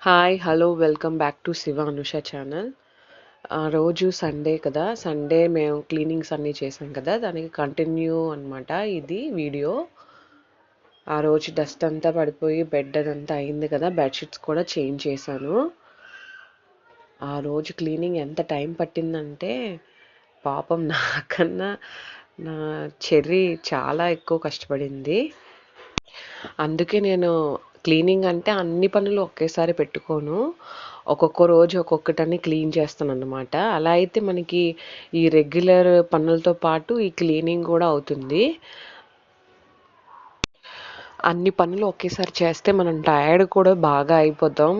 Hi hello welcome back to Shiva Anusha channel. రోజు Sunday కదా, Sunday మేము క్లీనింగ్స్ అన్నీ చేసాం కదా, దానికి కంటిన్యూ అనమాట ఇది వీడియో. ఆ రోజు డస్ట్ అంతా పడిపోయి బెడ్ అదంతా అయింది కదా, బెడ్షీట్స్ కూడా చేంజ్ చేశాను. ఆ రోజు క్లీనింగ్ ఎంత టైం పట్టిందంటే పాపం నాకన్నా నా చెర్రీ చాలా ఎక్కువ కష్టపడింది. అందుకే నేను క్లీనింగ్ అంటే అన్ని పనులు ఒకేసారి పెట్టుకోను, ఒక్కొక్క రోజు ఒక్కొక్కటని క్లీన్ చేస్తాను అన్నమాట. అలా అయితే మనకి ఈ రెగ్యులర్ పనులతో పాటు ఈ క్లీనింగ్ కూడా అవుతుంది. అన్ని పనులు ఒకేసారి చేస్తే మనం టైర్డ్ కూడా బాగా అయిపోతాం.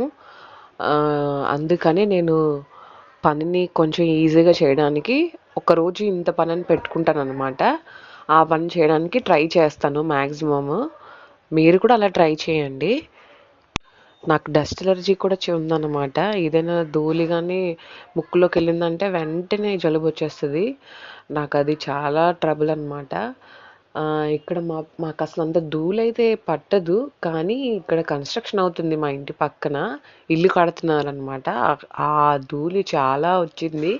అందుకని నేను పనిని కొంచెం ఈజీగా చేయడానికి ఒకరోజు ఇంత పనిని పెట్టుకుంటాను అనమాట. ఆ పని చేయడానికి ట్రై చేస్తాను మ్యాక్సిమము. మీరు కూడా అలా ట్రై చేయండి. నాకు డస్ట్ ఎలర్జీ కూడా ఉందన్నమాట. ఏదైనా ధూళి కానీ ముక్కులోకి వెళ్ళిందంటే వెంటనే జలుబు వచ్చేస్తుంది. నాకు అది చాలా ట్రబుల్ అనమాట. ఇక్కడ మాకు అసలు అంత ధూళి అయితే పట్టదు, కానీ ఇక్కడ కన్స్ట్రక్షన్ అవుతుంది మా ఇంటి పక్కన, ఇల్లు కడుతున్నారనమాట. ఆ ధూళి చాలా వచ్చింది.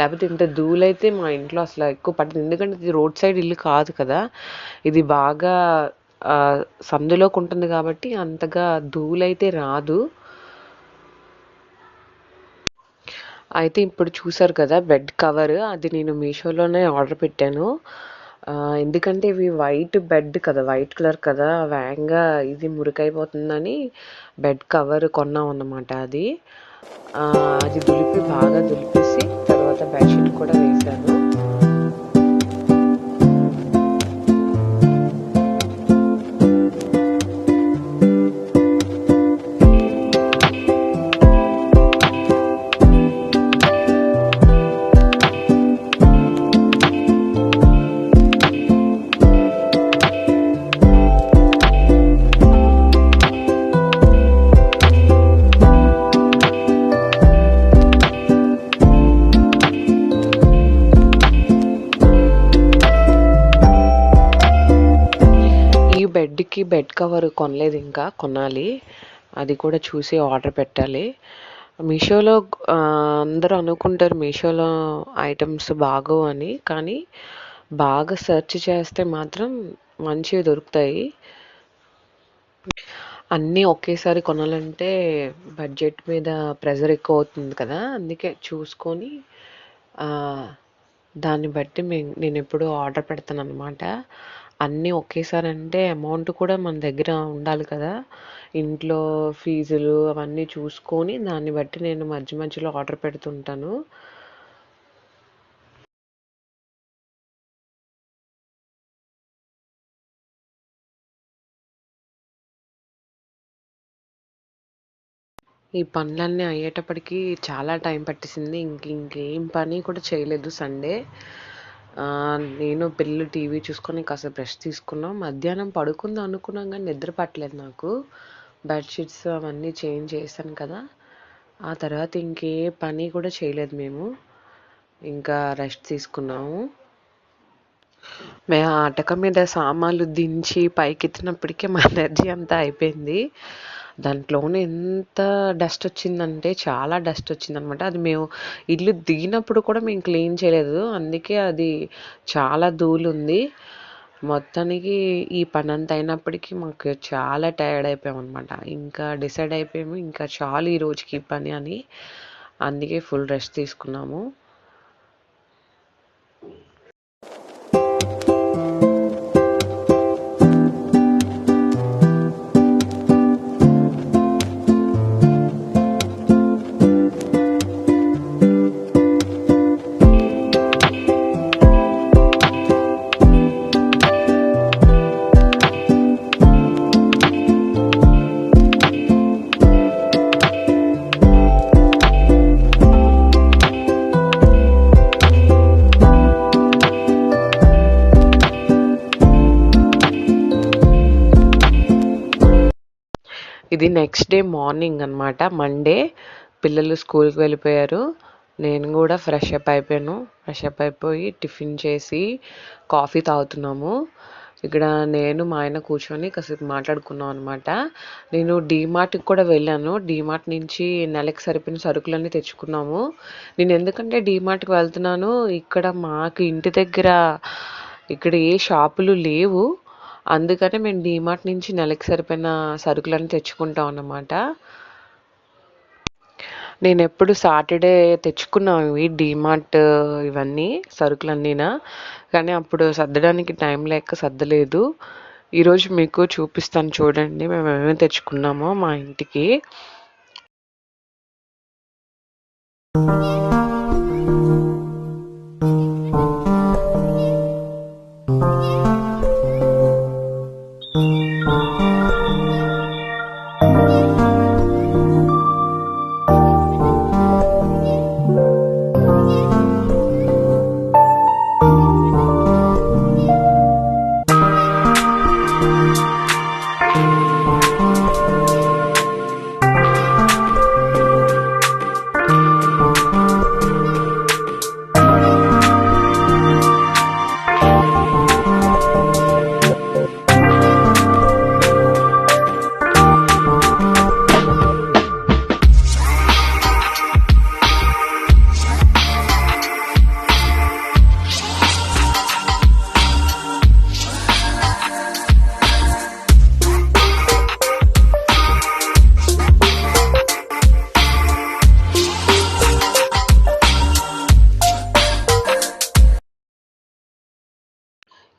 లేకపోతే ఇంత ధూళి అయితే మా ఇంట్లో అసలు ఎక్కువ పట్టదు, ఎందుకంటే ఇది రోడ్ సైడ్ ఇల్లు కాదు కదా, ఇది బాగా సందులోకి ఉంటుంది కాబట్టి అంతగా ధూళైతే రాదు. అయితే ఇప్పుడు చూసారు కదా బెడ్ కవర్, అది నేను మీషోలోనే ఆర్డర్ పెట్టాను. ఎందుకంటే ఇవి వైట్ బెడ్ కదా, వైట్ కలర్ కదా, వేగంగా ఇది మురికైపోతుందని బెడ్ కవర్ కొన్నాం అన్నమాట. అది బాగా దులిపేసి తర్వాత బెడ్షీట్ కూడా వేశాను. బెడ్కి బెడ్ కవర్ కొనలేదు, ఇంకా కొనాలి. అది కూడా చూసి ఆర్డర్ పెట్టాలి. మీషోలో అందరూ అనుకుంటారు మీషోలో ఐటమ్స్ బాగోవు అని, కానీ బాగా సెర్చ్ చేస్తే మాత్రం మంచివి దొరుకుతాయి. అన్నీ ఒకేసారి కొనాలంటే బడ్జెట్ మీద ప్రెజర్ ఎక్కువ అవుతుంది కదా, అందుకే చూసుకొని దాన్ని బట్టి నేను ఎప్పుడూ ఆర్డర్ పెడతాను అనమాట. అన్నీ ఒకేసారి అంటే అమౌంట్ కూడా మన దగ్గర ఉండాలి కదా, ఇంట్లో ఫీజులు అవన్నీ చూసుకొని దాన్ని బట్టి నేను మధ్య మధ్యలో ఆర్డర్ పెడుతుంటాను. ఈ పనులన్నీ అయ్యేటప్పటికి చాలా టైం పట్టేసింది. ఇంకేం పని కూడా చేయలేదు సండే. నేను పిల్లలు టీవీ చూసుకొని కాసేపు రెస్ట్ తీసుకున్నాం. మధ్యాహ్నం పడుకుందాం అనుకున్నాం కానీ నిద్ర పట్టలేదు నాకు. బెడ్షీట్స్ అవన్నీ చేంజ్ చేశాను కదా, ఆ తర్వాత ఇంకే పని కూడా చేయలేదు మేము, ఇంకా రెస్ట్ తీసుకున్నాము. మేము అటక మీద సామాన్లు దించి పైకెత్తినప్పటికే మా ఎనర్జీ అంతా అయిపోయింది. దాంట్లోనే ఎంత డస్ట్ వచ్చిందంటే చాలా డస్ట్ వచ్చిందనమాట. అది మేము ఇల్లు దిగినప్పుడు కూడా మేము క్లీన్ చేయలేదు, అందుకే అది చాలా ధూళి ఉంది. మొత్తానికి ఈ పని అంతా అయినప్పటికీ మాకు చాలా టైర్డ్ అయిపోయాం అనమాట. ఇంకా డిసైడ్ అయిపోయాము ఇంకా చాలు ఈ రోజుకి ఈ పని అని, అందుకే ఫుల్ రెస్ట్ తీసుకున్నాము. ఇది నెక్స్ట్ డే మార్నింగ్ అనమాట, మండే. పిల్లలు స్కూల్కి వెళ్ళిపోయారు, నేను కూడా ఫ్రెష్ అప్ అయిపోయాను. ఫ్రెష్ అప్ అయిపోయి టిఫిన్ చేసి కాఫీ తాగుతున్నాము. ఇక్కడ నేను మా ఆయన కూర్చొని కాసేపు మాట్లాడుకున్నాం అనమాట. నేను డీమార్ట్కి కూడా వెళ్ళాను. డీమార్ట్ నుంచి నెలకి సరిపోయిన సరుకులన్నీ తెచ్చుకున్నాము. నేను ఎందుకంటే డీమార్ట్కి వెళ్తున్నాను, ఇక్కడ మాకు ఇంటి దగ్గర ఇక్కడ ఏ షాపులు లేవు. అందుకనే మేము డీమార్ట్ నుంచి నెలకి సరిపోయిన సరుకులన్నీ తెచ్చుకుంటాం అన్నమాట. నేను ఎప్పుడు సాటర్డే తెచ్చుకున్నాం ఇవి డీమార్ట్ ఇవన్నీ సరుకులన్నీనా, కానీ అప్పుడు సర్దడానికి టైం లేక సర్దలేదు. ఈరోజు మీకు చూపిస్తాను చూడండి మేము ఏమేమి తెచ్చుకున్నామో మా ఇంటికి.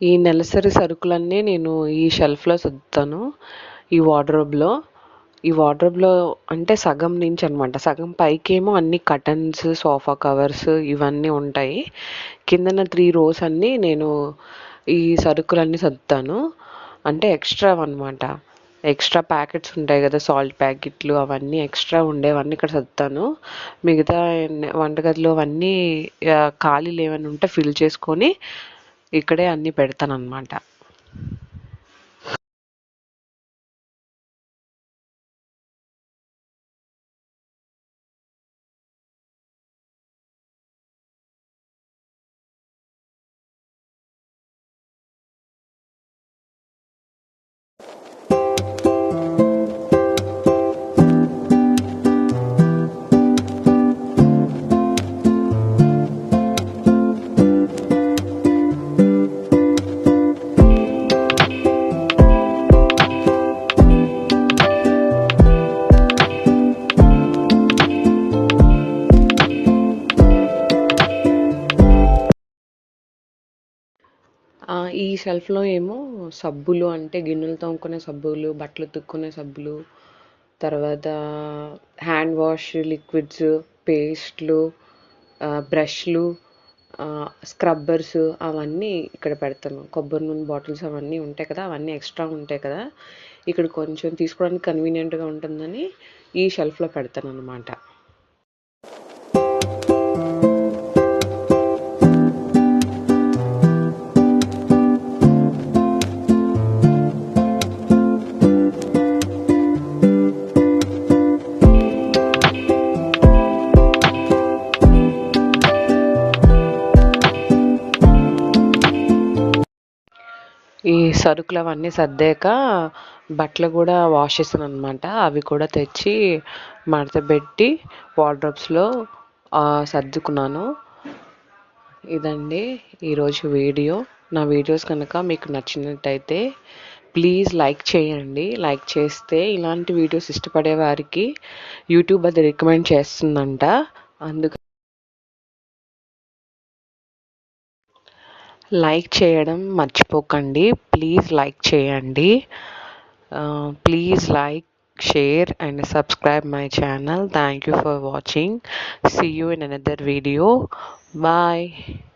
ఈ నెలసరి సరుకులన్నీ నేను ఈ షెల్ఫ్లో సర్దుతాను, ఈ వార్డ్రోబ్లో. ఈ వార్డ్రోబ్లో అంటే సగం నుంచి అనమాట, సగం పైకేమో అన్ని కర్టన్స్, సోఫా కవర్స్ ఇవన్నీ ఉంటాయి. కిందన 3 rows అన్నీ నేను ఈ సరుకులన్నీ సర్దుతాను. అంటే ఎక్స్ట్రా అనమాట, ఎక్స్ట్రా ప్యాకెట్స్ ఉంటాయి కదా, సాల్ట్ ప్యాకెట్లు అవన్నీ ఎక్స్ట్రా ఉండేవన్నీ ఇక్కడ సర్దుతాను. మిగతా వంటగదిలో అవన్నీ ఖాళీలు ఏమైనా ఉంటే ఫిల్ చేసుకొని ఇక్కడే అన్నీ పెడతానన్నమాట. ఈ షెల్ఫ్లో ఏమో సబ్బులు, అంటే గిన్నెలు తోముకునే సబ్బులు, బట్టలు ఉతుక్కునే సబ్బులు, తర్వాత హ్యాండ్ వాష్ లిక్విడ్స్, పేస్ట్లు, బ్రష్లు, స్క్రబ్బర్స్ అవన్నీ ఇక్కడ పెడతాను. కొబ్బరి నూనె బాటిల్స్ అవన్నీ ఉంటాయి కదా, అవన్నీ ఎక్స్ట్రా ఉంటాయి కదా, ఇక్కడ కొంచెం తీసుకోవడానికి కన్వీనియంట్గా ఉంటుందని ఈ షెల్ఫ్లో పెడతాను అనమాట. ఈ సరుకులు అవన్నీ సర్దాక బట్టలు కూడా వాష్ చేశాను అనమాట. అవి కూడా తెచ్చి మడతపెట్టి వార్డ్రోబ్స్లో సర్దుకున్నాను. ఇదండి ఈరోజు వీడియో. నా వీడియోస్ కనుక మీకు నచ్చినట్టయితే ప్లీజ్ లైక్ చేయండి. లైక్ చేస్తే ఇలాంటి వీడియోస్ ఇష్టపడే వారికి యూట్యూబ్ అది రికమెండ్ చేస్తుందంట. అందుకు లైక్ చేయడం మర్చిపోకండి. ప్లీజ్ లైక్ చేయండి. Please like, share and subscribe my channel. Thank you for watching. See you in another video. Bye.